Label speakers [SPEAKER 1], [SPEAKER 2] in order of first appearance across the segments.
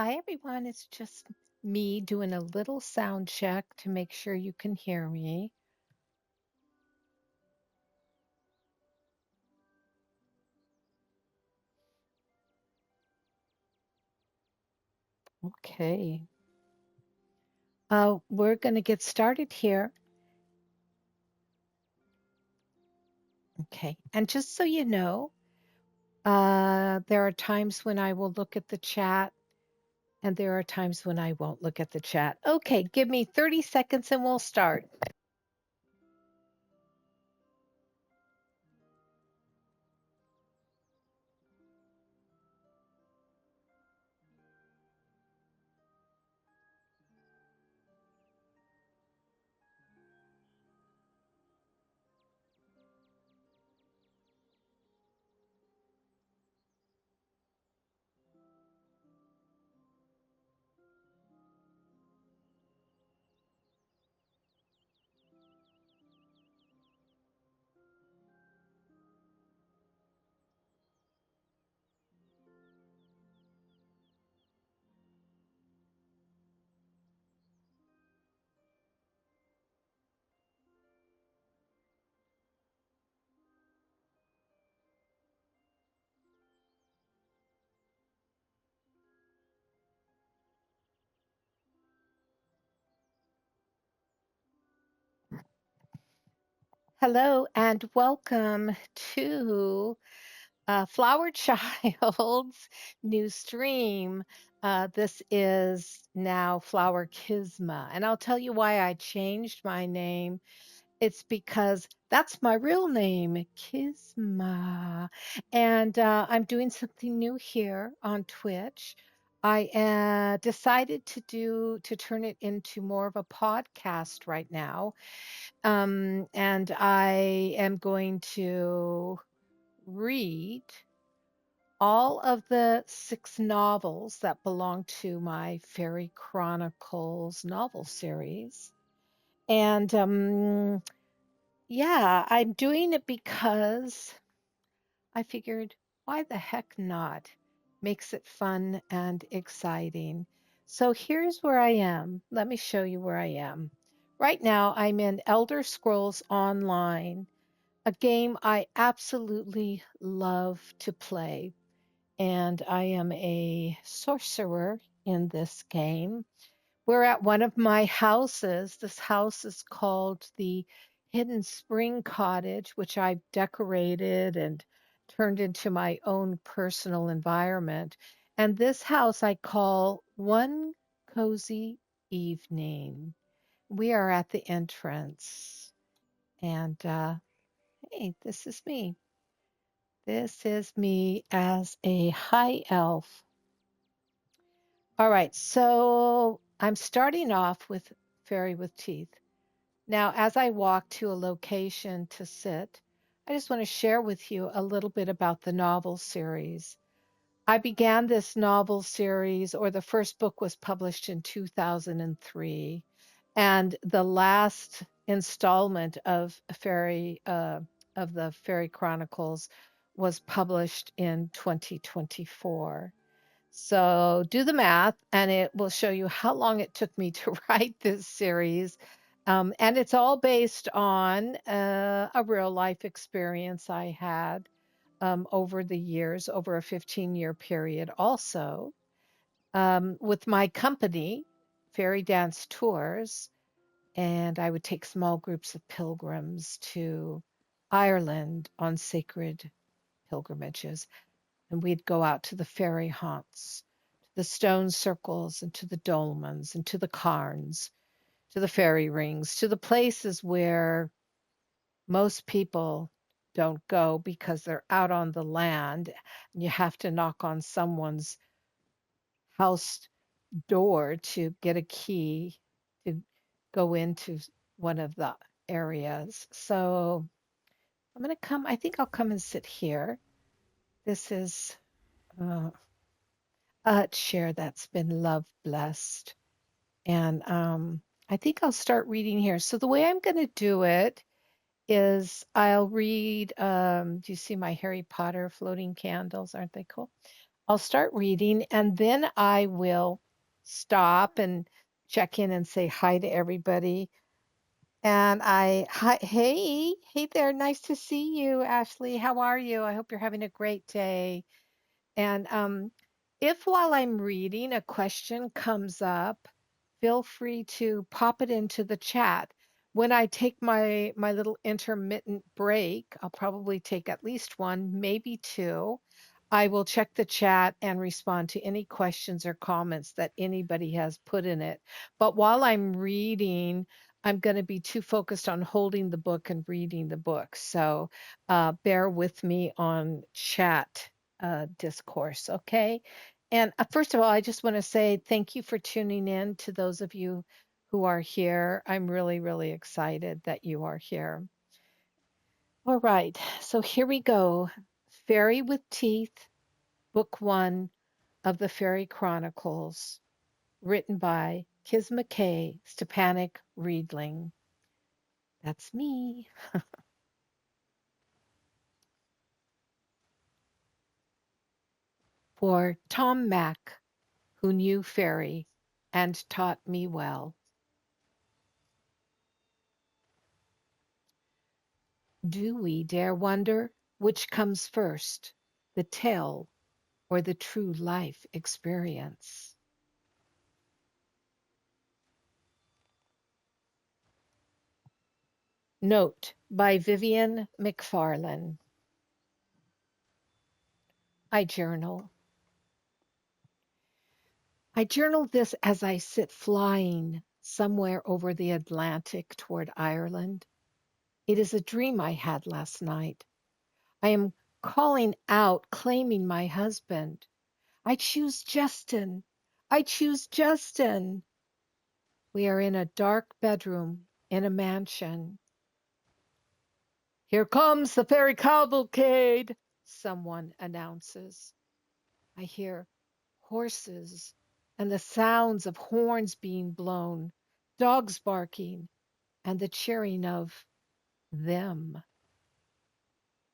[SPEAKER 1] Hi, everyone. It's just me doing a little sound check to make sure you can hear me. Okay. We're going to get started here. Okay. And just so you know, there are times when I will look at the chat and there are times when I won't look at the chat. Okay. Give me 30 seconds and we'll start. Hello and welcome to Flower Child's new stream. This is now Flower Kisma. And I'll tell you why I changed my name. It's because that's my real name, Kisma. And I'm doing something new here on Twitch. I decided to turn it into more of a podcast right now. And I am going to read all of the 6 novels that belong to my Faery-Chronicles novel series. And yeah, I'm doing it because I figured, why the heck not? Makes it fun and exciting. So here's where I am. Let me show you where I am. Right now, I'm in Elder Scrolls Online, a game I absolutely love to play. And I am a sorcerer in this game. We're at one of my houses. This house is called the Hidden Spring Cottage, which I've decorated and turned into my own personal environment. And this house I call One Cozy Evening. We are at the entrance. And hey, this is me. This is me as a high elf. All right, so I'm starting off with Fairy with Teeth. Now, as I walk to a location to sit, I just want to share with you a little bit about the novel series. I began this novel series, or the first book was published in 2003, and the last installment of of the Faery-Chronicles was published in 2024. So do the math, and it will show you how long it took me to write this series. And it's all based on a real life experience I had over the years, over a 15-year period, also with my company, Fairy Dance Tours. And I would take small groups of pilgrims to Ireland on sacred pilgrimages, and we'd go out to the fairy haunts, to the stone circles, and to the dolmens, and to the cairns, to the fairy rings, to the places where most people don't go because they're out on the land and you have to knock on someone's house door to get a key to go into one of the areas. So I'm going to come, I think I'll come and sit here. This is uh, a chair that's been love blessed. And I think I'll start reading here. So the way I'm going to do it is I'll read, do you see my Harry Potter floating candles? Aren't they cool? I'll start reading and then I will stop and check in and say hi to everybody. And hey there, nice to see you, Ashley. How are you? I hope you're having a great day. And if while I'm reading a question comes up, feel free to pop it into the chat. When I take my little intermittent break, I'll probably take at least one, maybe two. I will check the chat and respond to any questions or comments that anybody has put in it. But while I'm reading, I'm going to be too focused on holding the book and reading the book. So bear with me on chat discourse, okay? And first of all, I just want to say thank you for tuning in to those of you who are here. I'm really, really excited that you are here. All right, so here we go. Fairy with Teeth, Book One of the Faery-Chronicles, written by Kisma K, Stepanich-Reidling. That's me. For Tom Mack, who knew fairy and taught me well. Do we dare wonder which comes first, the tale or the true life experience? Note by Vivian McFarlane. I journal. I journal this as I sit flying somewhere over the Atlantic toward Ireland. It is a dream I had last night. I am calling out, claiming my husband. I choose Justin. I choose Justin. We are in a dark bedroom in a mansion. Here comes the fairy cavalcade, someone announces. I hear horses and the sounds of horns being blown, dogs barking, and the cheering of them.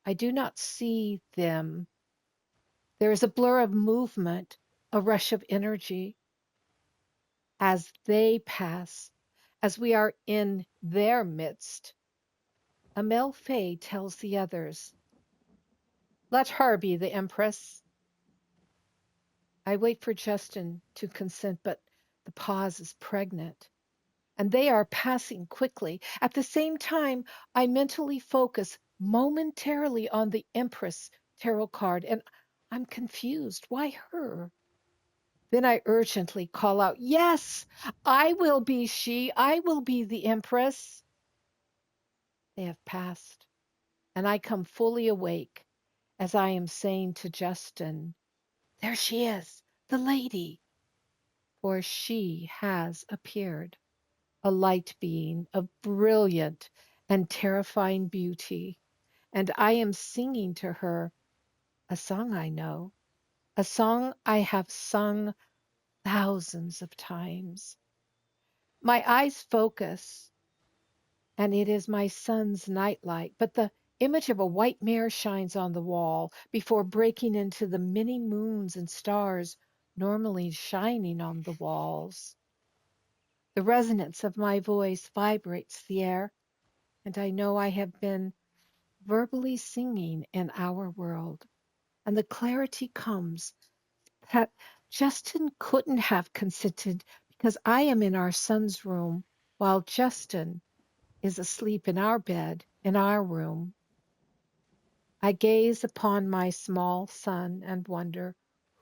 [SPEAKER 1] I do not see them. There is a blur of movement, a rush of energy as they pass, as we are in their midst. A male fae tells the others, let her be the empress. I wait for Justin to consent, but the pause is pregnant, and they are passing quickly. At the same time, I mentally focus momentarily on the Empress tarot card, and I'm confused. Why her? Then I urgently call out, yes, I will be she. I will be the Empress. They have passed, and I come fully awake as I am saying to Justin, there she is, the lady, for she has appeared, a light being of brilliant and terrifying beauty, and I am singing to her a song I know, a song I have sung thousands of times. My eyes focus, and it is my son's nightlight, but the image of a white mare shines on the wall before breaking into the many moons and stars normally shining on the walls. The resonance of my voice vibrates the air, and I know I have been verbally singing in our world. And the clarity comes that Justin couldn't have consented because I am in our son's room while Justin is asleep in our bed in our room. I gaze upon my small son and wonder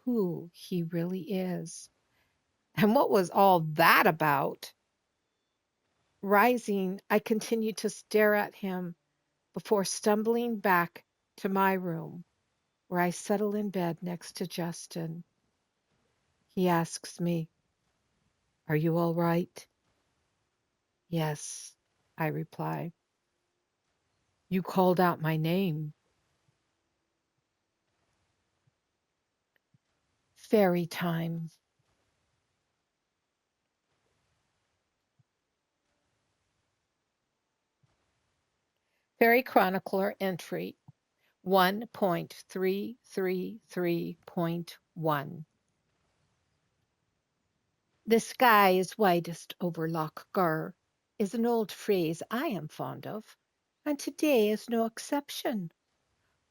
[SPEAKER 1] who he really is. And what was all that about? Rising, I continue to stare at him before stumbling back to my room, where I settle in bed next to Justin. He asks me, are you all right? Yes, I reply. You called out my name. Fairy time. Fairy Chronicler entry. 1.333.1. The sky is widest over Loch Gur is an old phrase I am fond of, and today is no exception.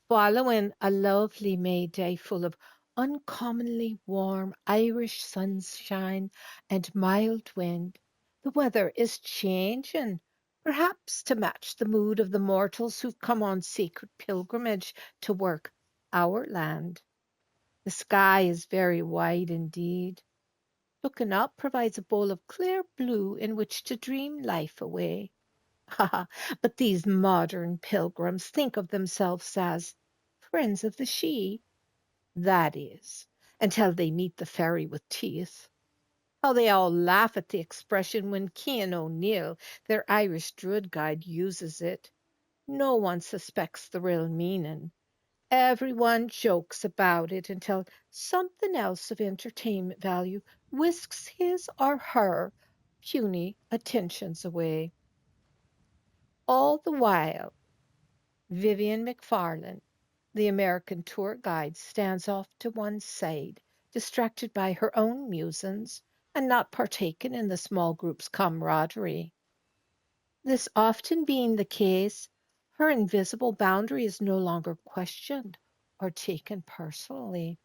[SPEAKER 1] Following a lovely May day full of uncommonly warm Irish sunshine and mild wind, the weather is changing, perhaps to match the mood of the mortals who've come on sacred pilgrimage to work our land. The sky is very wide indeed. Looking up provides a bowl of clear blue in which to dream life away. But these modern pilgrims think of themselves as friends of the she, that is, until they meet the fairy with teeth. How they all laugh at the expression when Cian O'Neill, their Irish druid guide, uses it. No one suspects the real meaning. Everyone jokes about it until something else of entertainment value whisks his or her puny attentions away. All the while, Vivian McFarlane, the American tour guide, stands off to one side, distracted by her own musings and not partaking in the small group's camaraderie. This often being the case, her invisible boundary is no longer questioned or taken personally.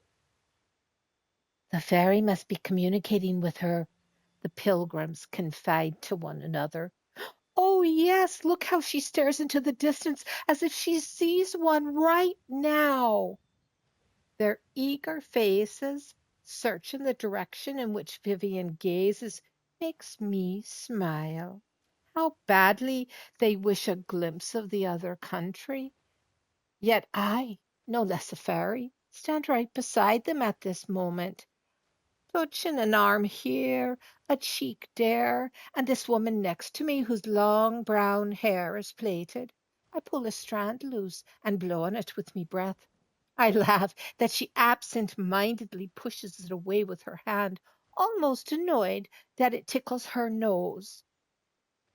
[SPEAKER 1] The fairy must be communicating with her, the pilgrims confide to one another. Oh, yes, look how she stares into the distance as if she sees one right now. Their eager faces, searching the direction in which Vivian gazes, makes me smile. How badly they wish a glimpse of the other country. Yet I, no less a fairy, stand right beside them at this moment, touching an arm here, a cheek there, and this woman next to me whose long brown hair is plaited. I pull a strand loose and blow on it with me breath. I laugh that she absent-mindedly pushes it away with her hand, almost annoyed that it tickles her nose.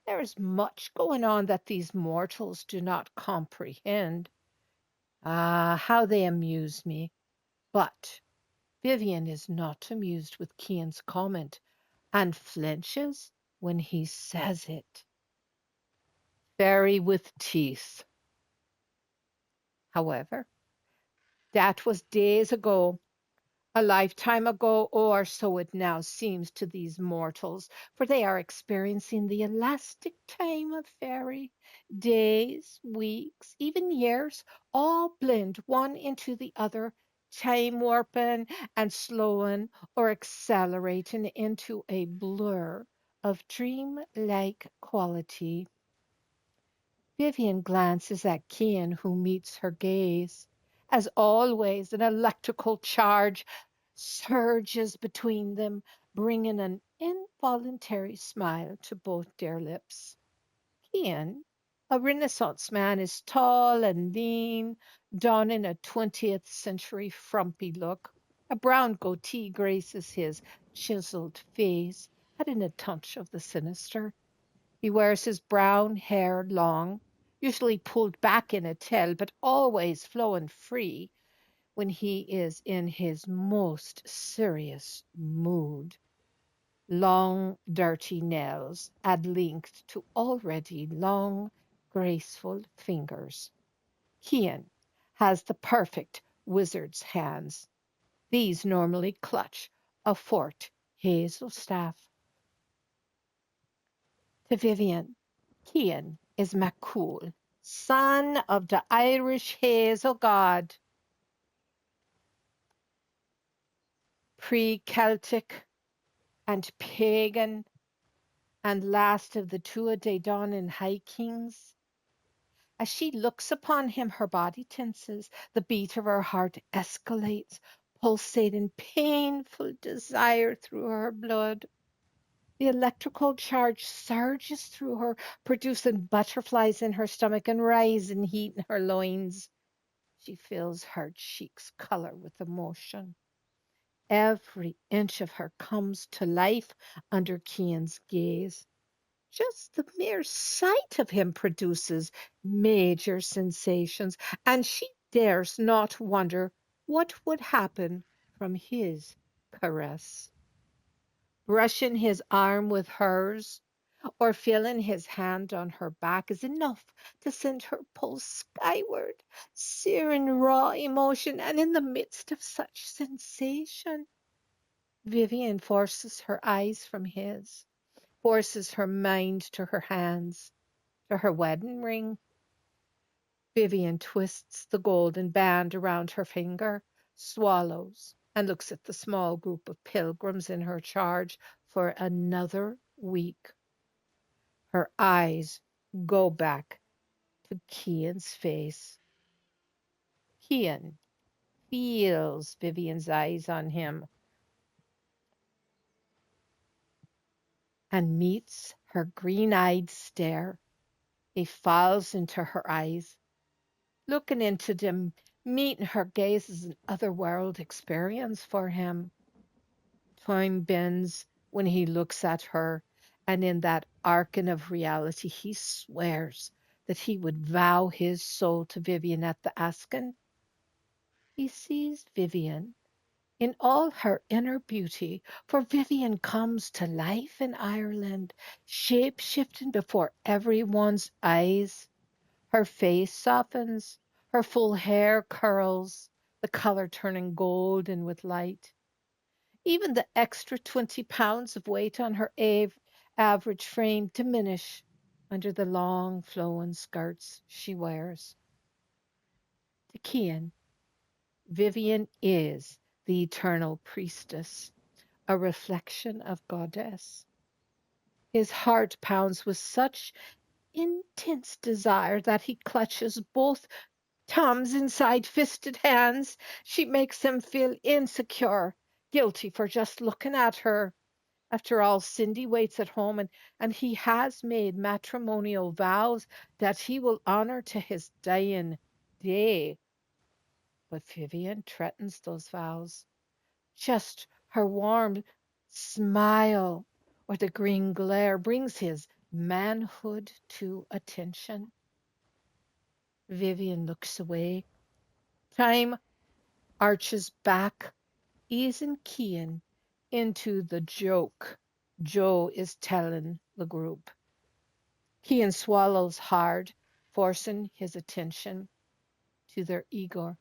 [SPEAKER 1] There is much going on that these mortals do not comprehend. Ah, how they amuse me! But Vivian is not amused with Cian's comment, and flinches when he says it. Faery with teeth. However, that was days ago, a lifetime ago, or so it now seems to these mortals, for they are experiencing the elastic time of fairy. Days, weeks, even years, all blend one into the other, time warping and slowing or accelerating into a blur of dream-like quality. Vivian glances at Cian, who meets her gaze. As always, an electrical charge surges between them, bringing an involuntary smile to both their lips. Cian, a Renaissance man, is tall and lean, donning a 20th century frumpy look. A brown goatee graces his chiseled face, adding a touch of the sinister. He wears his brown hair long, usually pulled back in a tail, but always flowing free when he is in his most serious mood. Long, dirty nails add length to already long, graceful fingers. Cian has the perfect wizard's hands. These normally clutch a forked hazel staff. To Vivian, Cian is Maccool, son of the Irish hazel god, pre-Celtic and pagan, and last of the Tuatha De Danann High Kings. As she looks upon him, her body tenses, the beat of her heart escalates, pulsating painful desire through her blood. The electrical charge surges through her, producing butterflies in her stomach and rising heat in her loins. She feels her cheeks color with emotion. Every inch of her comes to life under Cian's gaze. Just the mere sight of him produces major sensations, and she dares not wonder what would happen from his caress. Brushing his arm with hers, or feeling his hand on her back is enough to send her pulse skyward, searing raw emotion, and in the midst of such sensation, Vivian forces her eyes from his, forces her mind to her hands, to her wedding ring. Vivian twists the golden band around her finger, swallows, and looks at the small group of pilgrims in her charge for another week. Her eyes go back to Kian's face. Kian feels Vivian's eyes on him and meets her green-eyed stare. He falls into her eyes, looking into them, meeting her gaze is an otherworld experience for him. Time bends when he looks at her, and in that arcing of reality, he swears that he would vow his soul to Vivian at the asking. He sees Vivian in all her inner beauty, for Vivian comes to life in Ireland, shape shifting before everyone's eyes. Her face softens, her full hair curls, the color turning golden with light. Even the extra 20 pounds of weight on her average frame diminish under the long flowing skirts she wears. To Cian, Vivian is the eternal priestess, a reflection of goddess. His heart pounds with such intense desire that he clutches both Tom's inside fisted hands. She makes him feel insecure, guilty for just looking at her. After all, Cindy waits at home, and he has made matrimonial vows that he will honor to his dying day. But Vivian threatens those vows. Just her warm smile or the green glare brings his manhood to attention. Vivian looks away. Time arches back, easing Cian into the joke Joe is telling the group. Cian swallows hard, forcing his attention to their eager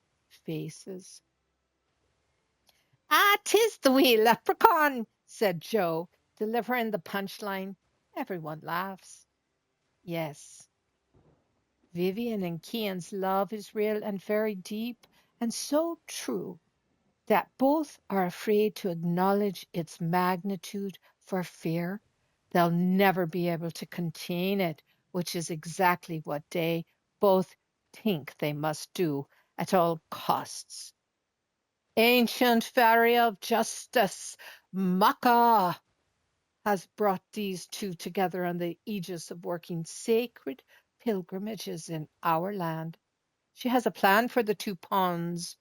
[SPEAKER 1] faces. Ah, 'tis the wee leprechaun, said Joe, delivering the punchline. Everyone laughs. Yes, Vivian and Cian's love is real and very deep, and so true that both are afraid to acknowledge its magnitude for fear they'll never be able to contain it, which is exactly what they both think they must do at all costs. Ancient Fairy of Justice, Maka, has brought these two together on the aegis of working sacred pilgrimages in our land. She has a plan for the two ponds.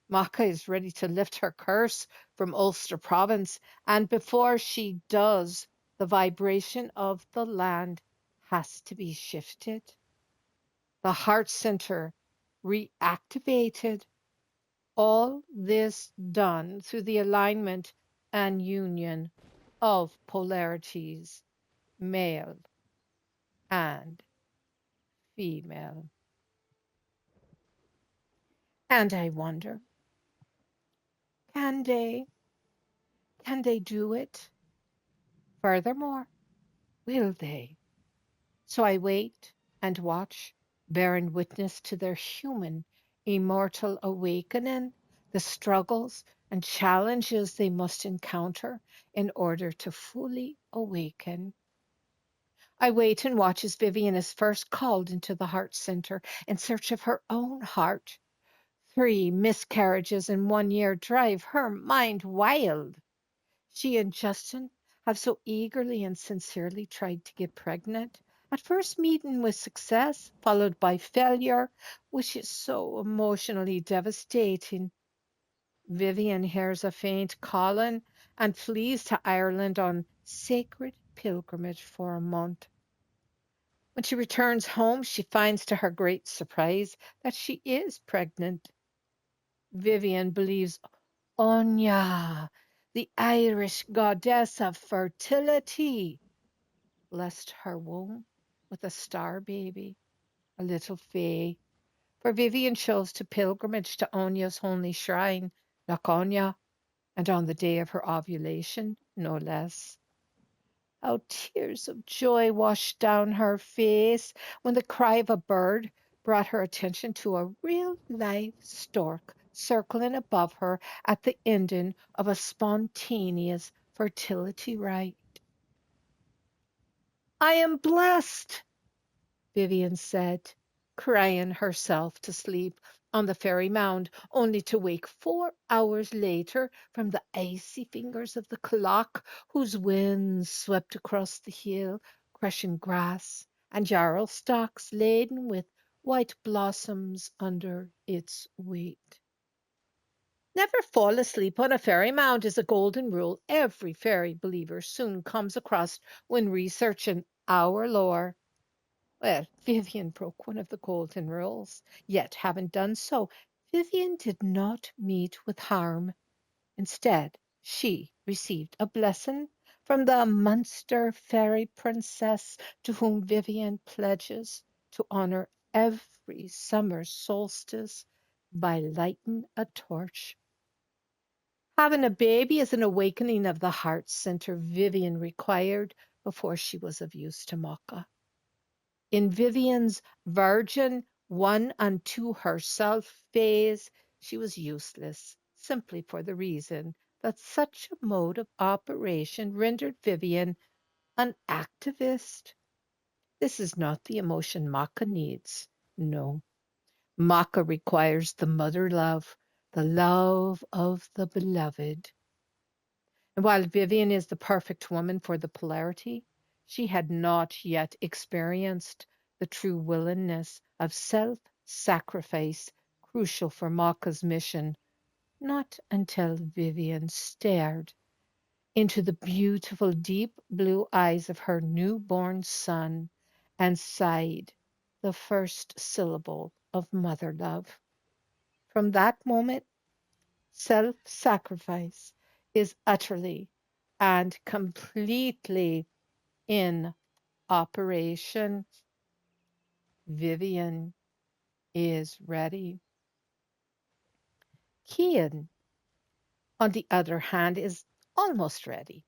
[SPEAKER 1] Maka is ready to lift her curse from Ulster province, and before she does, the vibration of the land has to be shifted. The heart center reactivated. All this done through the alignment and union of polarities, male and female. And I wonder, can they can they do it? Furthermore, will they? So I wait and watch, bearing witness to their human, immortal awakening, the struggles and challenges they must encounter in order to fully awaken. I wait and watch as Vivian is first called into the heart center in search of her own heart. 3 miscarriages in 1 year drive her mind wild. She and Justin have so eagerly and sincerely tried to get pregnant. At first meeting with success, followed by failure, which is so emotionally devastating. Vivian hears a faint calling and flees to Ireland on sacred pilgrimage for a month. When she returns home, she finds to her great surprise that she is pregnant. Vivian believes Onya, the Irish goddess of fertility, blessed her womb with a star baby, a little fae. For Vivian chose to pilgrimage to Onya's holy shrine, Nakonya, and on the day of her ovulation, no less. How tears of joy washed down her face when the cry of a bird brought her attention to a real live stork circling above her at the ending of a spontaneous fertility rite. I am blessed, Vivian said, crying herself to sleep on the fairy mound, only to wake 4 hours later from the icy fingers of the clock, whose winds swept across the hill, crushing grass and yarrow stalks laden with white blossoms under its weight. Never fall asleep on a fairy mound is a golden rule every fairy believer soon comes across when researching our lore. Well, Vivian broke one of the golden rules, yet having done so, Vivian did not meet with harm. Instead, she received a blessing from the Munster fairy princess to whom Vivian pledges to honor every summer solstice by lighting a torch. Having a baby is an awakening of the heart center Vivian required before she was of use to Maka. In Vivian's virgin, one unto herself phase, she was useless, simply for the reason that such a mode of operation rendered Vivian an activist. This is not the emotion Maka needs. No, Maka requires the mother love, the love of the beloved. And while Vivian is the perfect woman for the polarity, she had not yet experienced the true willingness of self sacrifice crucial for Maka's mission, not until Vivian stared into the beautiful deep blue eyes of her newborn son and sighed the first syllable of mother love. From that moment, self sacrifice is utterly and completely in operation. Vivian is ready. Kian, on the other hand, is almost ready.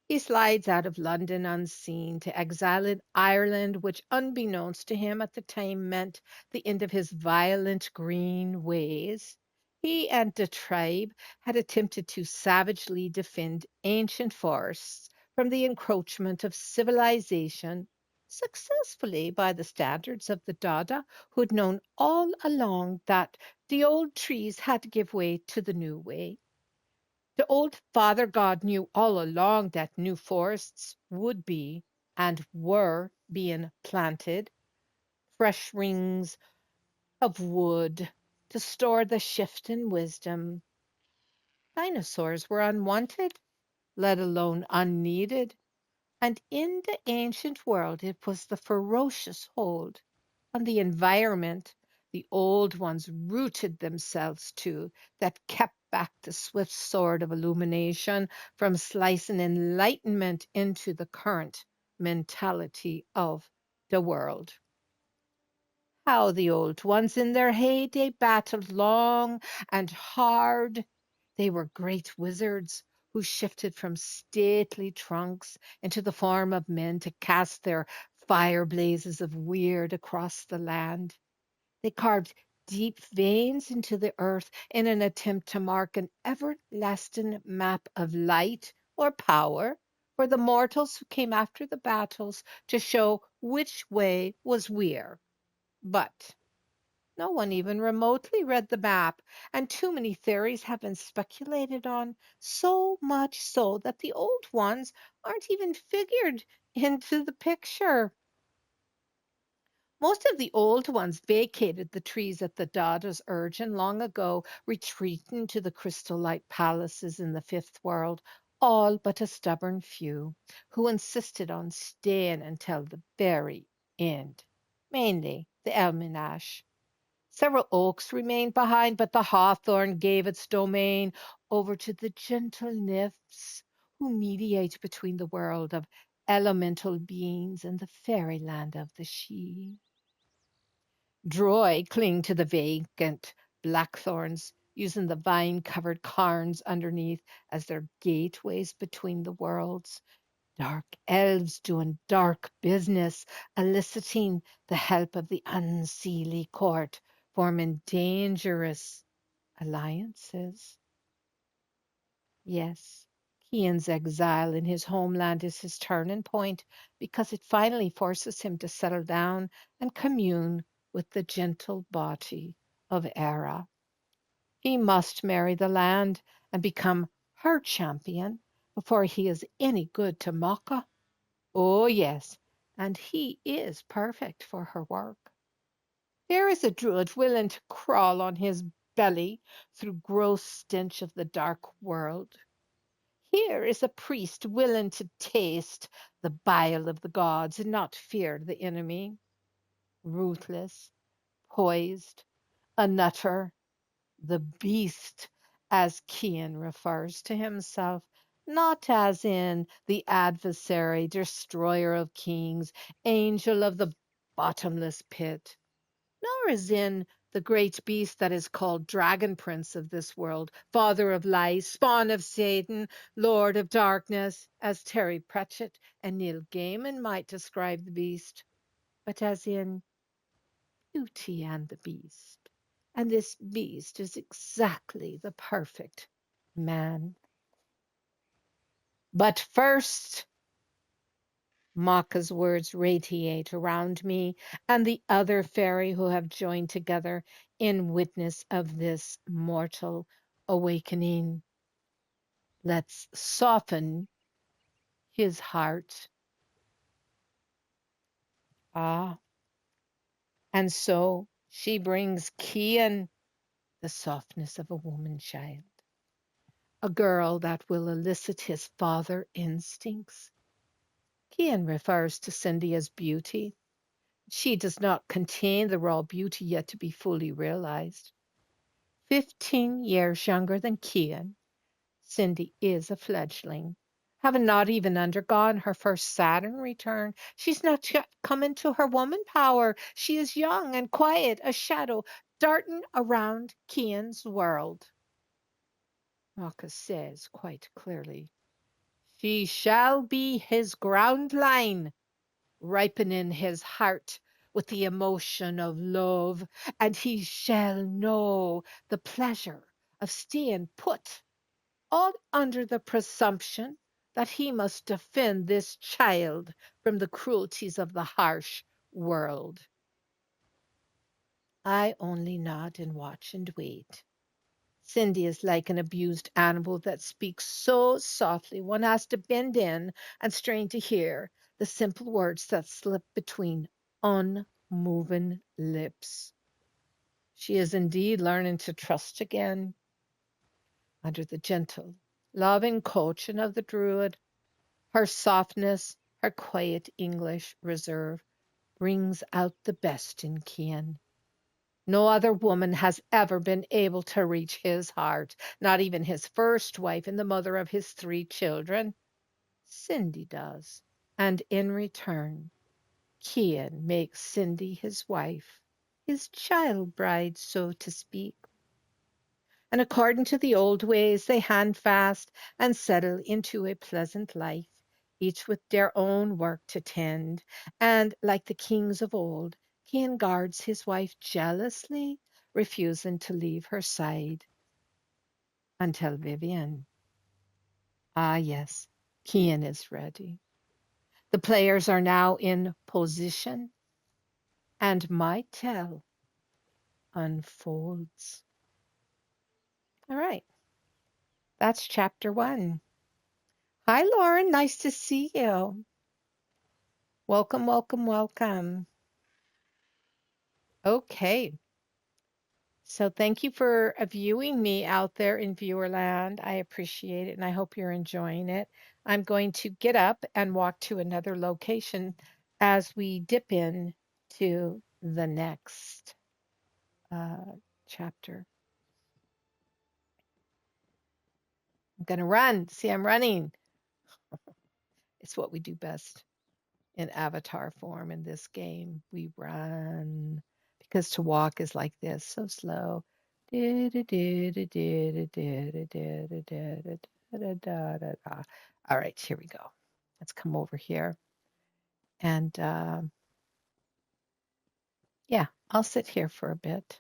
[SPEAKER 1] He slides out of London unseen to exile in Ireland, which, unbeknownst to him at the time, meant the end of his violent green ways. He and the tribe had attempted to savagely defend ancient forests from the encroachment of civilization, successfully by the standards of the Dada, who had known all along that the old trees had to give way to the new way. The old Father God knew all along that new forests would be and were being planted, fresh rings of wood to store the shifting wisdom. Dinosaurs were unwanted, let alone unneeded, and in the ancient world it was the ferocious hold on the environment the old ones rooted themselves to that kept back the swift sword of illumination from slicing enlightenment into the current mentality of the world. How the old ones in their heyday battled long and hard. They were great wizards who shifted from stately trunks into the form of men to cast their fire blazes of weird across the land. They carved deep veins into the earth in an attempt to mark an everlasting map of light or power for the mortals who came after the battles to show which way was where. But no one even remotely read the map, and too many theories have been speculated on, so much so that the old ones aren't even figured into the picture. Most of the old ones vacated the trees at the Dada's urging long ago, retreating to the crystal light palaces in the fifth world, all but a stubborn few who insisted on staying until the very end, mainly the elm ash. Several oaks remained behind, but the hawthorn gave its domain over to the gentle nymphs who mediate between the world of elemental beings and the fairyland of the she. Droy cling to the vacant blackthorns, using the vine covered cairns underneath as their gateways between the worlds. Dark elves doing dark business, eliciting the help of the unseelie court, forming dangerous alliances. Yes, Kian's exile in his homeland is his turning point because it finally forces him to settle down and commune with the gentle body of Era. He must marry the land and become her champion before he is any good to Maka. Oh, yes, and he is perfect for her work. Here is a druid willing to crawl on his belly through gross stench of the dark world. Here is a priest willing to taste the bile of the gods and not fear the enemy. Ruthless, poised, a nutter, the beast, as Cian refers to himself, not as in the adversary, destroyer of kings, angel of the bottomless pit, nor as in the great beast that is called Dragon Prince of this world, father of lies, spawn of Satan, lord of darkness, as Terry Pratchett and Neil Gaiman might describe the beast, but as in Beauty and the Beast. And this beast is exactly the perfect man. But first, Maka's words radiate around me and the other fairy who have joined together in witness of this mortal awakening. Let's soften his heart. Ah, and so she brings Kian the softness of a woman child, a girl that will elicit his father instincts. Kian refers to Cindy as beauty. She does not contain the raw beauty yet to be fully realized. 15 years younger than Kian, Cindy is a fledgling, having not even undergone her first Saturn return. She's not yet come into her woman power. She is young and quiet, a shadow darting around Kian's world. Maka says quite clearly, she shall be his ground line, ripening his heart with the emotion of love, and he shall know the pleasure of staying put, all under the presumption that he must defend this child from the cruelties of the harsh world. I only nod and watch and wait. Cindy is like an abused animal that speaks so softly one has to bend in and strain to hear the simple words that slip between unmoving lips. She is indeed learning to trust again under the gentle, loving coaching of the druid. Her softness, her quiet English reserve brings out the best in Kian. No other woman has ever been able to reach his heart, not even his first wife and the mother of his 3 children. Cindy does. And in return, Kian makes Cindy his wife, his child bride, so to speak. And according to the old ways, they hand fast and settle into a pleasant life, each with their own work to tend. And like the kings of old, Cian guards his wife jealously, refusing to leave her side until Vivian. Ah, yes, Cian is ready. The players are now in position, and my tale unfolds. All right, that's chapter 1. Hi, Lauren. Nice to see you. Welcome, welcome, welcome. Okay. So thank you for viewing me out there in Viewerland. I appreciate it and I hope you're enjoying it. I'm going to get up and walk to another location as we dip in to the next uh, chapter. I'm going to run. See, I'm running. It's what we do best in avatar form in this game. We run because to walk is like this, so slow. All right, here we go. Let's come over here. And yeah, I'll sit here for a bit.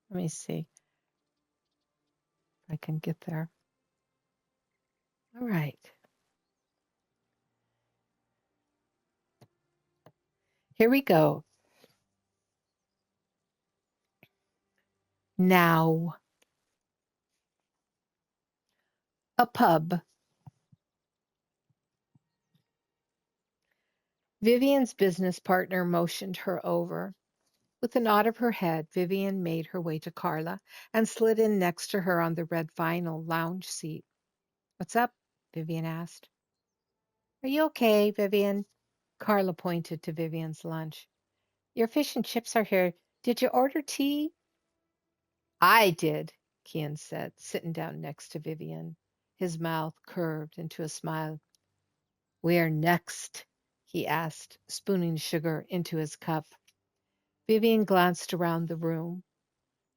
[SPEAKER 1] Let me see if I can get there. All right. Here we go. Now, a pub. Vivian's business partner motioned her over. With a nod of her head, Vivian made her way to Carla and slid in next to her on the red vinyl lounge seat. What's up? Vivian asked. Are you okay, Vivian? Carla pointed to Vivian's lunch. Your fish and chips are here. Did you order tea? I did, Kian said, sitting down next to Vivian. His mouth curved into a smile. Where next? He asked, spooning sugar into his cup. Vivian glanced around the room.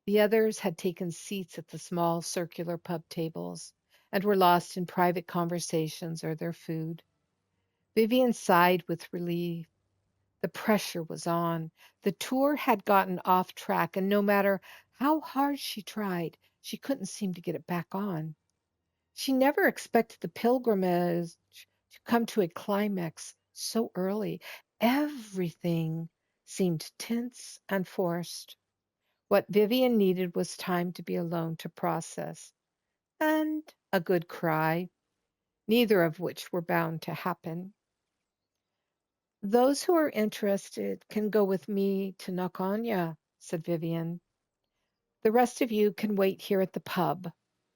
[SPEAKER 1] The others had taken seats at the small circular pub tables and were lost in private conversations or their food. Vivian sighed with relief. The pressure was on. The tour had gotten off track, and no matter how hard she tried, she couldn't seem to get it back on. She never expected the pilgrimage to come to a climax so early. Everything seemed tense and forced. What Vivian needed was time to be alone to process, and a good cry, neither of which were bound to happen. Those who are interested can go with me to Nakonya, said Vivian. The rest of you can wait here at the pub.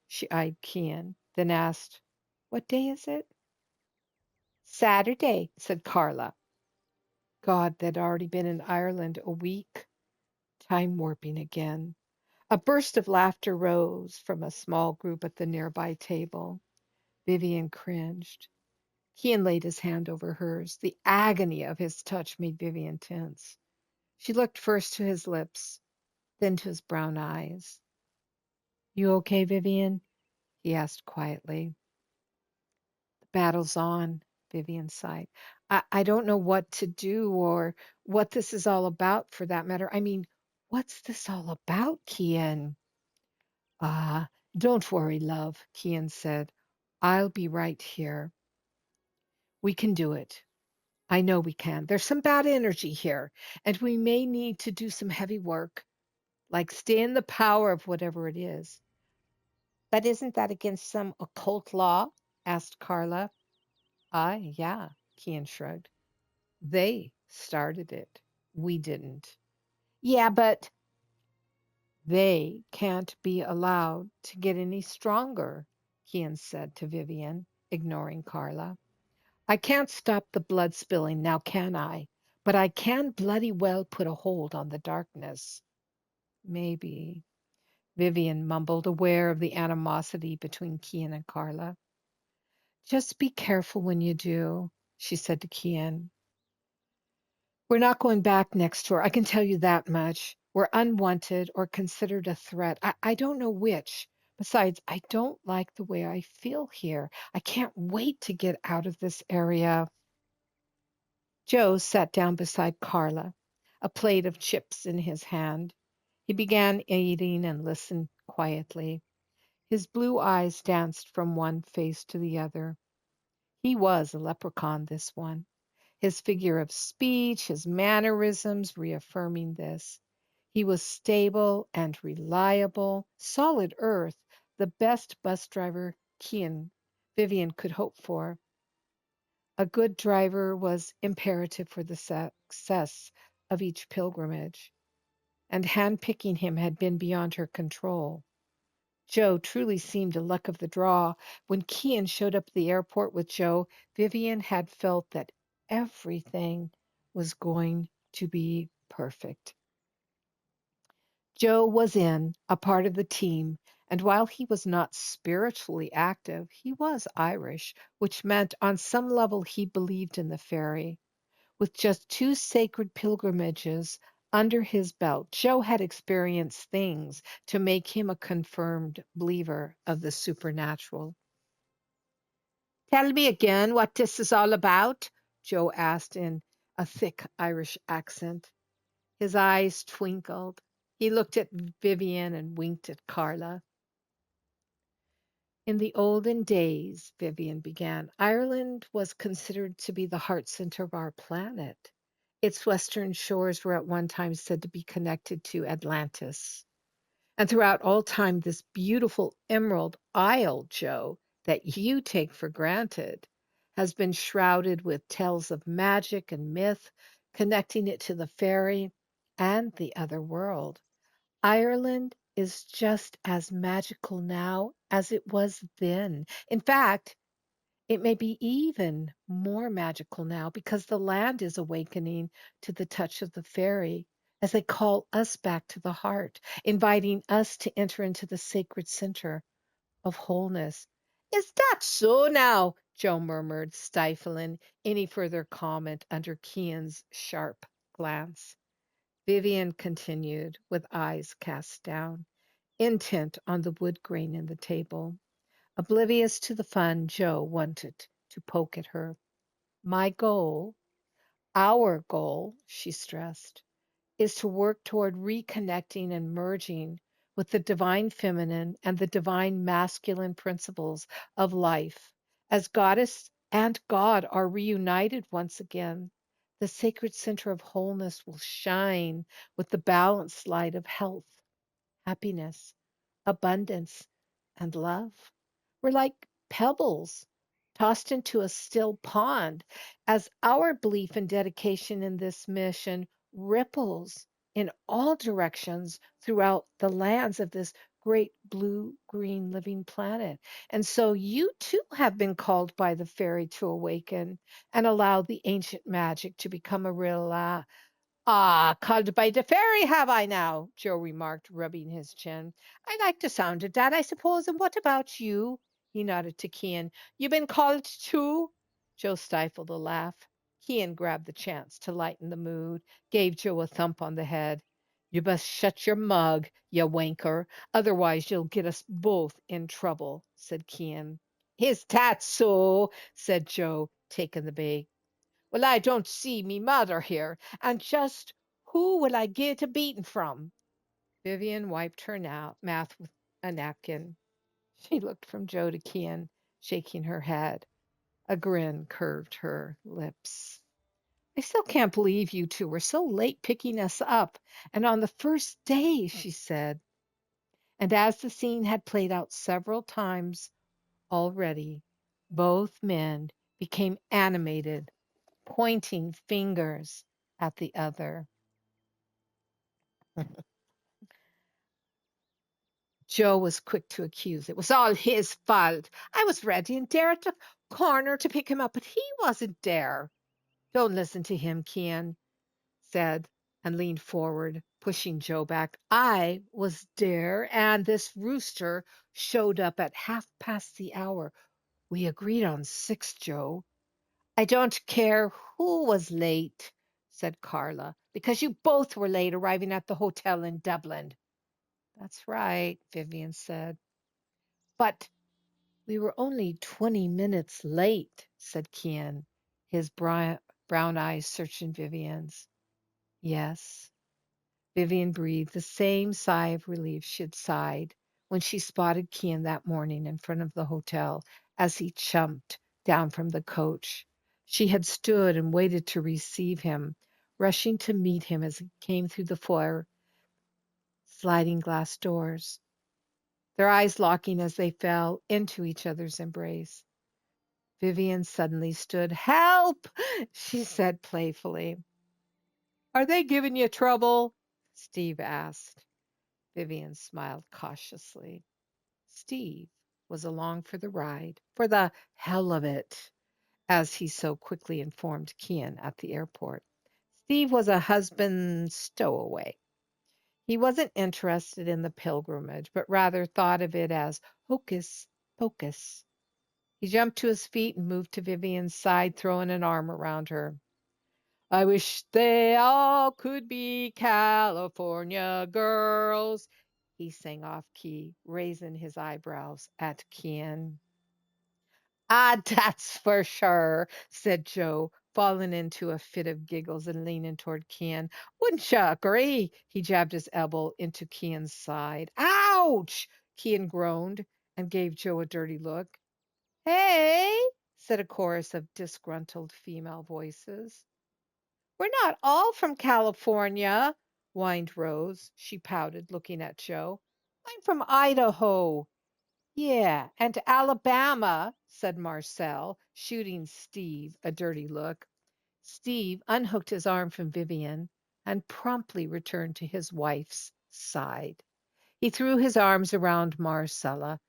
[SPEAKER 1] She eyed Kian, then asked, what day is it? Saturday, said Carla. God, they'd already been in Ireland a week. Time warping again. A burst of laughter rose from a small group at the nearby table. Vivian cringed. Kian laid his hand over hers. The agony of his touch made Vivian tense. She looked first to his lips, then to his brown eyes. You okay, Vivian? He asked quietly. The battle's on, Vivian sighed. I don't know what to do or what this is all about for that matter. I mean, what's this all about, Kian? Ah, don't worry, love, Kian said. I'll be right here. We can do it. I know we can. There's some bad energy here, and we may need to do some heavy work, like stay in the power of whatever it is. But isn't that against some occult law? Asked Carla. Ah, yeah, Kian shrugged. They started it. We didn't. Yeah, but they can't be allowed to get any stronger, Kian said to Vivian, ignoring Carla. I can't stop the blood spilling now, can I? But I can bloody well put a hold on the darkness. Maybe, Vivian mumbled, aware of the animosity between Kian and Carla. Just be careful when you do, she said to Kian. We're not going back next tour. I can tell you that much. We're unwanted or considered a threat. I don't know which. Besides, I don't like the way I feel here. I can't wait to get out of this area. Joe sat down beside Carla, a plate of chips in his hand. He began eating and listened quietly. His blue eyes danced from one face to the other. He was a leprechaun, this one. His figure of speech, his mannerisms reaffirming this. He was stable and reliable, solid earth, the best bus driver Vivian could hope for. A good driver was imperative for the success of each pilgrimage, and handpicking him had been beyond her control. Joe truly seemed a luck of the draw. When Kian showed up at the airport with Joe, Vivian had felt that everything was going to be perfect. Joe was in, a part of the team, and while he was not spiritually active, he was Irish, which meant on some level he believed in the fairy. With just two sacred pilgrimages under his belt, Joe had experienced things to make him a confirmed believer of the supernatural. Tell me again what this is all about, Joe asked in a thick Irish accent. His eyes twinkled. He looked at Vivian and winked at Carla. In the olden days, Vivian began, Ireland was considered to be the heart center of our planet. Its western shores were at one time said to be connected to Atlantis. And throughout all time, this beautiful Emerald Isle, Joe, that you take for granted, has been shrouded with tales of magic and myth, connecting it to the fairy and the other world. Ireland is just as magical now as it was then. In fact, it may be even more magical now because the land is awakening to the touch of the fairy as they call us back to the heart, inviting us to enter into the sacred center of wholeness. Is that so now? Joe murmured, stifling any further comment under Kian's sharp glance. Vivian continued, with eyes cast down, intent on the wood grain in the table. Oblivious to the fun, Joe wanted to poke at her. My goal, our goal, she stressed, is to work toward reconnecting and merging with the divine feminine and the divine masculine principles of life. As goddess and God are reunited once again, the sacred center of wholeness will shine with the balanced light of health, happiness, abundance, and love. We're like pebbles tossed into a still pond as our belief and dedication in this mission ripples in all directions throughout the lands of this great blue green living planet. And so you too have been called by the fairy to awaken and allow the ancient magic to become a real Ah, called by the fairy, have I now? Joe remarked, rubbing his chin. I like the sound of that, I suppose. And what about you? He nodded to Kian. You been called too? Joe stifled a laugh. Kian grabbed the chance to lighten the mood, gave Joe a thump on the head. You best shut your mug, you wanker. Otherwise, you'll get us both in trouble, said Kian. Is that so? Said Joe, taking the bait. Well, I don't see me mother here, and just who will I get a beating from? Vivian wiped her mouth with a napkin. She looked from Joe to Kian, shaking her head. A grin curved her lips. I still can't believe you two were so late picking us up, and on the first day, she said. And as the scene had played out several times already, both men became animated, pointing fingers at the other. Joe was quick to accuse. It was all his fault. I was ready and there at the corner to pick him up, but he wasn't there. Don't listen to him, Kian said and leaned forward, pushing Joe back. I was there, and this rooster showed up at half past the hour. We agreed on 6, Joe. I don't care who was late, said Carla, because you both were late arriving at the hotel in Dublin. That's right, Vivian said. But we were only 20 minutes late, said Kian, his brown eyes searching Vivian's. Yes. Vivian breathed the same sigh of relief she'd sighed when she spotted Kian that morning in front of the hotel as he jumped down from the coach. She had stood and waited to receive him, rushing to meet him as he came through the foyer sliding glass doors, their eyes locking as they fell into each other's embrace. Vivian suddenly stood. Help! She said playfully. Are they giving you trouble? Steve asked. Vivian smiled cautiously. Steve was along for the ride, for the hell of it, as he so quickly informed Kian at the airport. Steve was a husband stowaway. He wasn't interested in the pilgrimage, but rather thought of it as hocus pocus. He jumped to his feet and moved to Vivian's side, throwing an arm around her. I wish they all could be California girls, he sang off key, raising his eyebrows at Kian. Ah, that's for sure, said Joe, falling into a fit of giggles and leaning toward Kian. Wouldn't you agree? He jabbed his elbow into Kian's side. Ouch! Kian groaned and gave Joe a dirty look. Hey, said a chorus of disgruntled female voices. We're not all from California, whined Rose. She pouted, looking at Joe. I'm from Idaho. Yeah, and Alabama, said Marcel, shooting Steve a dirty look. Steve unhooked his arm from Vivian and promptly returned to his wife's side. He threw his arms around Marcella.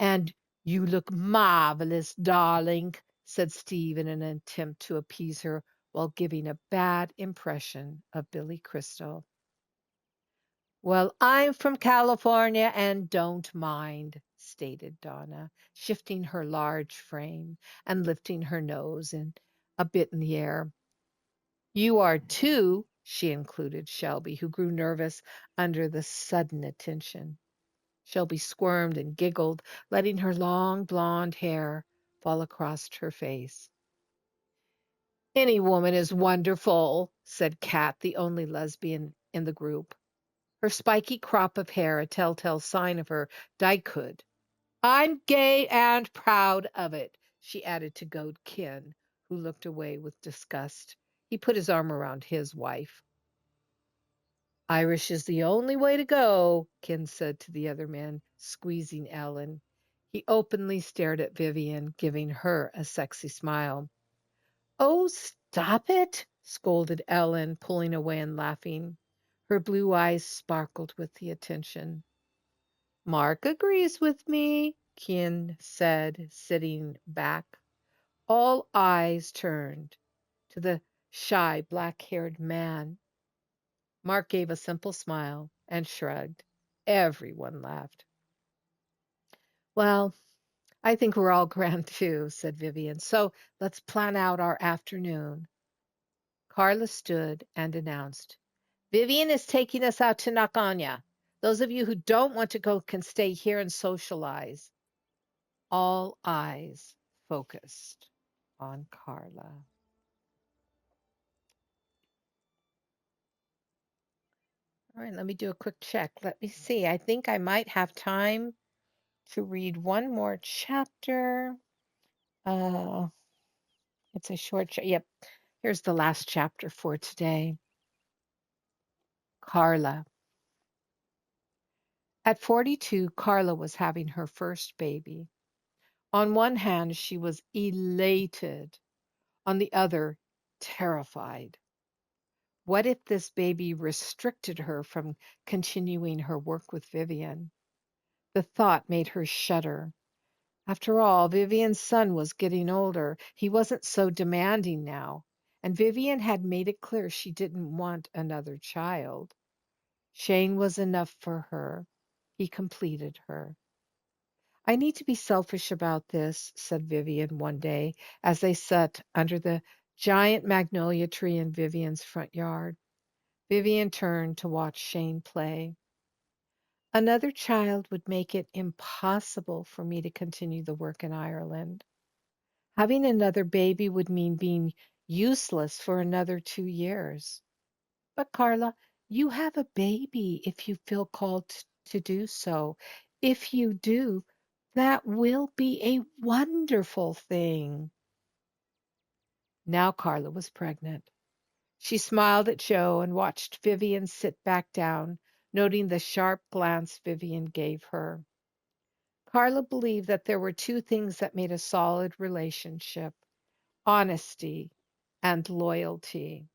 [SPEAKER 1] And you look marvelous, darling, said Steve in an attempt to appease her while giving a bad impression of Billy Crystal. Well, I'm from California and don't mind, stated Donna, shifting her large frame and lifting her nose a bit in the air. You are too, she included Shelby, who grew nervous under the sudden attention. Shelby squirmed and giggled, letting her long blonde hair fall across her face. Any woman is wonderful, said Kat, the only lesbian in the group, her spiky crop of hair a telltale sign of her dykhood. I'm gay and proud of it, she added to goad Kin, who looked away with disgust. He put his arm around his wife. Irish is the only way to go, Ken said to the other men, squeezing Ellen. He openly stared at Vivian, giving her a sexy smile. Oh, stop it, scolded Ellen, pulling away and laughing. Her blue eyes sparkled with the attention. Mark agrees with me, Ken said, sitting back. All eyes turned to the shy, black-haired man. Mark gave a simple smile and shrugged. Everyone laughed. Well, I think we're all grand too, said Vivian. So let's plan out our afternoon. Carla stood and announced, Vivian is taking us out to Nakanya. Those of you who don't want to go can stay here and socialize. All eyes focused on Carla. All right, let me do a quick check. Let me see. I think I might have time to read one more chapter. Uh, it's a short. Yep. Here's the last chapter for today. Carla. At 42, Carla was having her first baby. On one hand, she was elated. On the other, terrified. What if this baby restricted her from continuing her work with Vivian? The thought made her shudder. After all, Vivian's son was getting older. He wasn't so demanding now. And Vivian had made it clear she didn't want another child. Shane was enough for her. He completed her. I need to be selfish about this, said Vivian one day as they sat under the giant magnolia tree in Vivian's front yard. Vivian turned to watch Shane play. Another child would make it impossible for me to continue the work in Ireland. Having another baby would mean being useless for another 2 years. But Carla, you have a baby if you feel called to do so. If you do, that will be a wonderful thing. Now Carla was pregnant. She smiled at Joe and watched Vivian sit back down, noting the sharp glance Vivian gave her. Carla believed that there were two things that made a solid relationship: honesty and loyalty.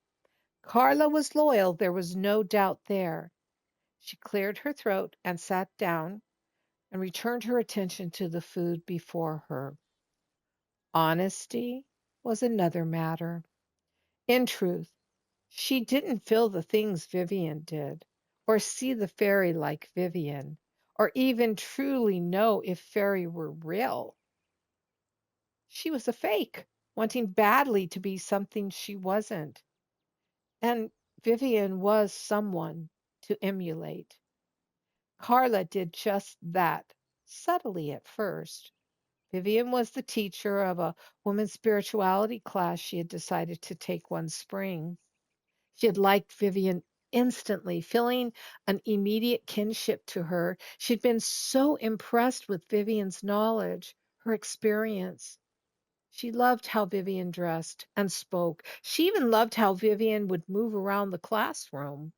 [SPEAKER 1] Carla was loyal, there was no doubt there. She cleared her throat and sat down, and returned her attention to the food before her. Honesty was another matter. In truth, she didn't feel the things Vivian did, or see the fairy like Vivian, or even truly know if fairy were real. She was a fake, wanting badly to be something she wasn't. And Vivian was someone to emulate. Carla did just that, subtly at first. Vivian was the teacher of a women's spirituality class she had decided to take one spring. She had liked Vivian instantly, feeling an immediate kinship to her. She'd been so impressed with Vivian's knowledge, her experience. She loved how Vivian dressed and spoke. She even loved how Vivian would move around the classroom.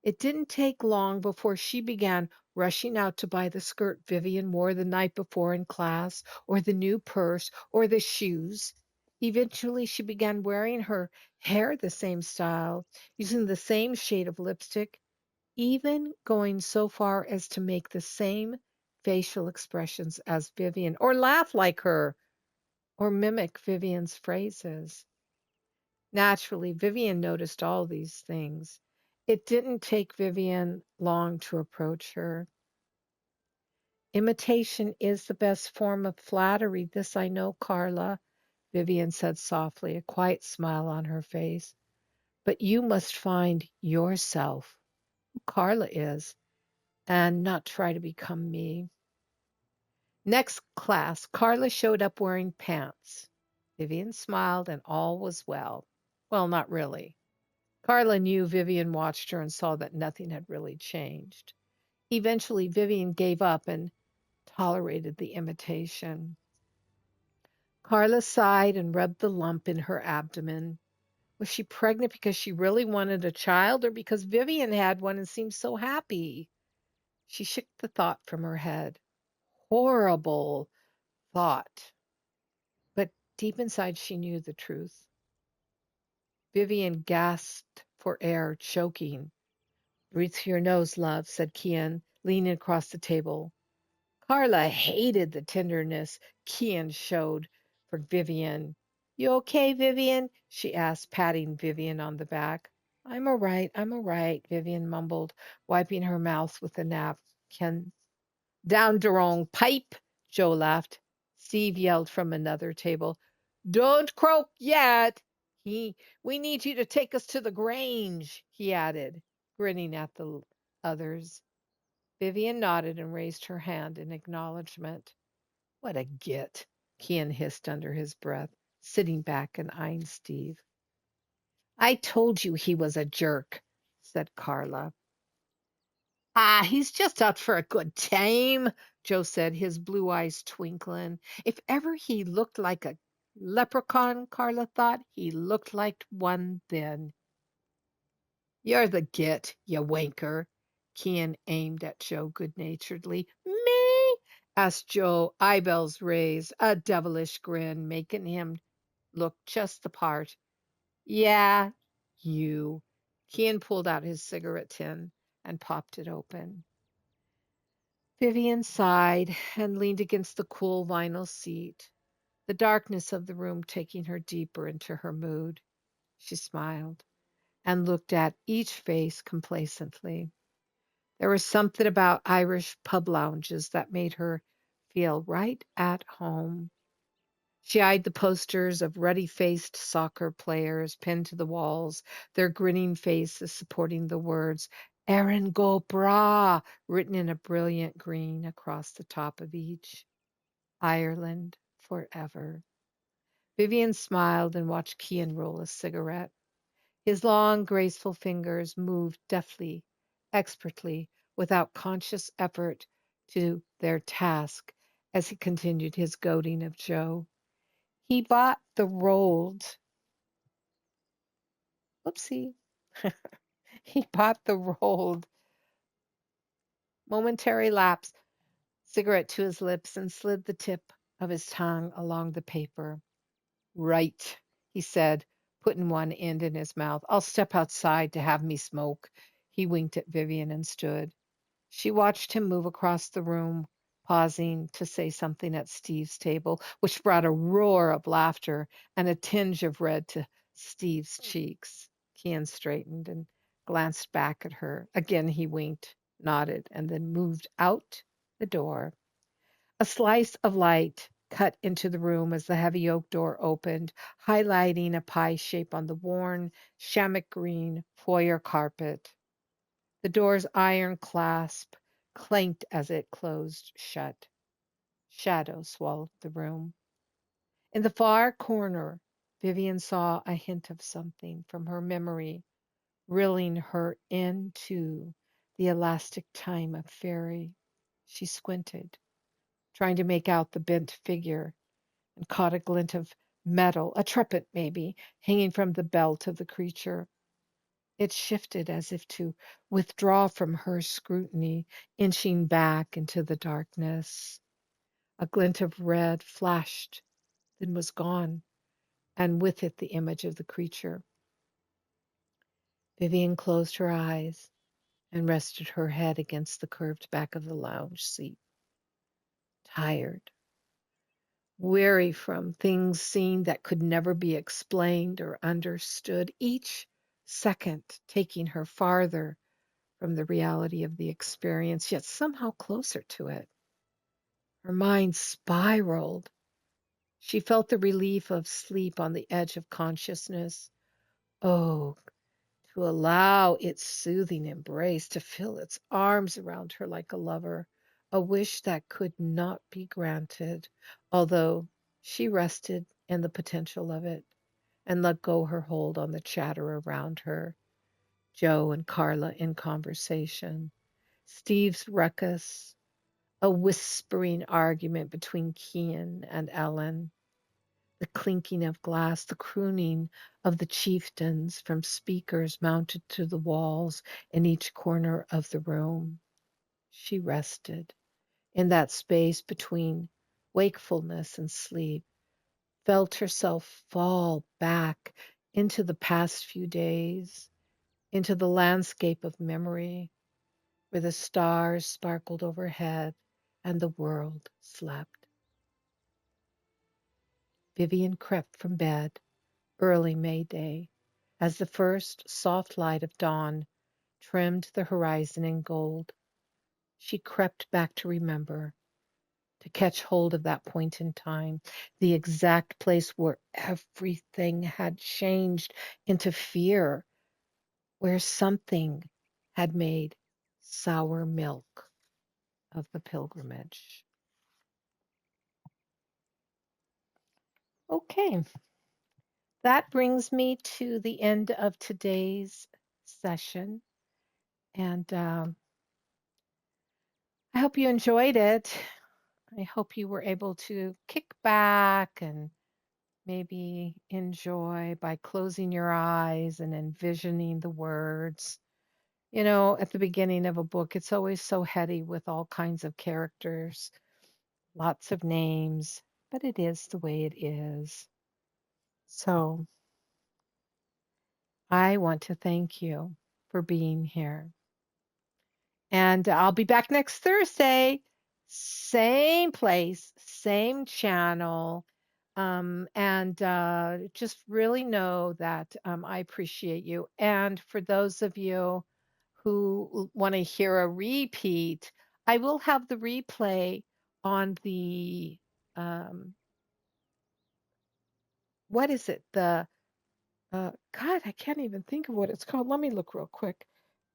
[SPEAKER 1] It didn't take long before she began rushing out to buy the skirt Vivian wore the night before in class, or the new purse, or the shoes. Eventually, she began wearing her hair the same style, using the same shade of lipstick, even going so far as to make the same facial expressions as Vivian, or laugh like her, or mimic Vivian's phrases. Naturally, Vivian noticed all these things. It didn't take Vivian long to approach her. Imitation is the best form of flattery. This I know, Carla, Vivian said softly, a quiet smile on her face. But you must find yourself, who Carla is, and not try to become me. Next class, Carla showed up wearing pants. Vivian smiled, and all was well. Well, not really. Carla knew Vivian watched her and saw that nothing had really changed. Eventually, Vivian gave up and tolerated the imitation. Carla sighed and rubbed the lump in her abdomen. Was she pregnant because she really wanted a child, or because Vivian had one and seemed so happy? She shook the thought from her head. Horrible thought. But deep inside, she knew the truth. Vivian gasped for air, choking. "Breathe through your nose, love," said Kian, leaning across the table. Carla hated the tenderness Kian showed for Vivian. "You okay, Vivian?" she asked, patting Vivian on the back. I'm all right," Vivian mumbled, wiping her mouth with a napkin. "Down the wrong pipe," Joe laughed. Steve yelled from another table. "Don't croak yet. He, we need you to take us to the Grange," he added, grinning at the others. Vivian nodded and raised her hand in acknowledgement. "What a git," Kian hissed under his breath, sitting back and eyeing Steve. "I told you he was a jerk," said Carla. "Ah, he's just out for a good time," Joe said, his blue eyes twinkling. If ever he looked like a leprechaun, Carla thought, he looked like one then. "You're the git, you wanker." Kian aimed at Joe good-naturedly. "Me?" asked Joe, eyebrows raised, a devilish grin making him look just the part. "Yeah, you." Kian pulled out his cigarette tin and popped it open. Vivian sighed and leaned against the cool vinyl seat, the darkness of the room taking her deeper into her mood. She smiled and looked at each face complacently. There was something about Irish pub lounges that made her feel right at home. She eyed the posters of ruddy-faced soccer players pinned to the walls, their grinning faces supporting the words "Erin go bra" written in a brilliant green across the top of each. Ireland forever. Vivian smiled and watched Kian roll a cigarette. His long, graceful fingers moved deftly, expertly, without conscious effort to their task as he continued his goading of Joe. He bought the rolled, whoopsie, he bought the rolled, momentary lapse cigarette to his lips and slid the tip of his tongue along the paper. "Right," he said, putting one end in his mouth. "I'll step outside to have me smoke." He winked at Vivian and stood. She watched him move across the room pausing to say something at Steve's table, which brought a roar of laughter and a tinge of red to Steve's cheeks. Kian straightened and glanced back at her. Again he winked, nodded, and then moved out the door. A slice of light cut into the room as the heavy oak door opened, highlighting a pie shape on the worn, shamrock green foyer carpet. The door's iron clasp clanked as it closed shut. Shadow swallowed the room. In the far corner, Vivian saw a hint of something from her memory, reeling her into the elastic time of fairy. She squinted, trying to make out the bent figure, and caught a glint of metal, a trumpet maybe, hanging from the belt of the creature. It shifted as if to withdraw from her scrutiny, inching back into the darkness. A glint of red flashed, then was gone, and with it the image of the creature. Vivian closed her eyes and rested her head against the curved back of the lounge seat. Tired, weary from things seen that could never be explained or understood, each second taking her farther from the reality of the experience, yet somehow closer to it. Her mind spiraled. She felt the relief of sleep on the edge of consciousness. Oh, to allow its soothing embrace, to feel its arms around her like a lover, a wish that could not be granted, although she rested in the potential of it and let go her hold on the chatter around her. Joe and Carla in conversation, Steve's ruckus, a whispering argument between Kian and Ellen, the clinking of glass, the crooning of the chieftains from speakers mounted to the walls in each corner of the room. She rested in that space between wakefulness and sleep, felt herself fall back into the past few days, into the landscape of memory, where the stars sparkled overhead and the world slept. Vivian crept from bed early May Day as the first soft light of dawn trimmed the horizon in gold. She crept back to remember, to catch hold of that point in time, the exact place where everything had changed into fear, where something had made sour milk of the pilgrimage. Okay, that brings me to the end of today's session. And I hope you enjoyed it. I hope you were able to kick back and maybe enjoy by closing your eyes and envisioning the words. You know, at the beginning of a book, it's always so heady with all kinds of characters, lots of names, but it is the way it is. So I want to thank you for being here. And I'll be back next Thursday. Same place, same channel. And just really know that I appreciate you. And for those of you who want to hear a repeat, I will have the replay on the, um, what is it? God, I can't even think of what it's called. Let me look real quick.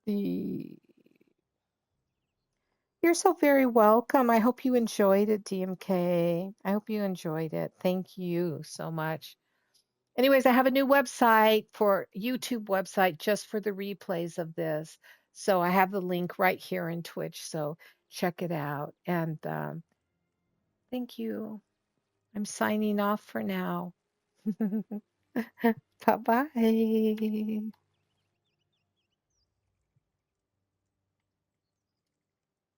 [SPEAKER 1] The You're so very welcome. I hope you enjoyed it, DMK. I hope you enjoyed it. Thank you so much. Anyways, I have a new website for YouTube website just for the replays of this. So I have the link right here in Twitch. So check it out. And thank you. I'm signing off for now. Bye bye.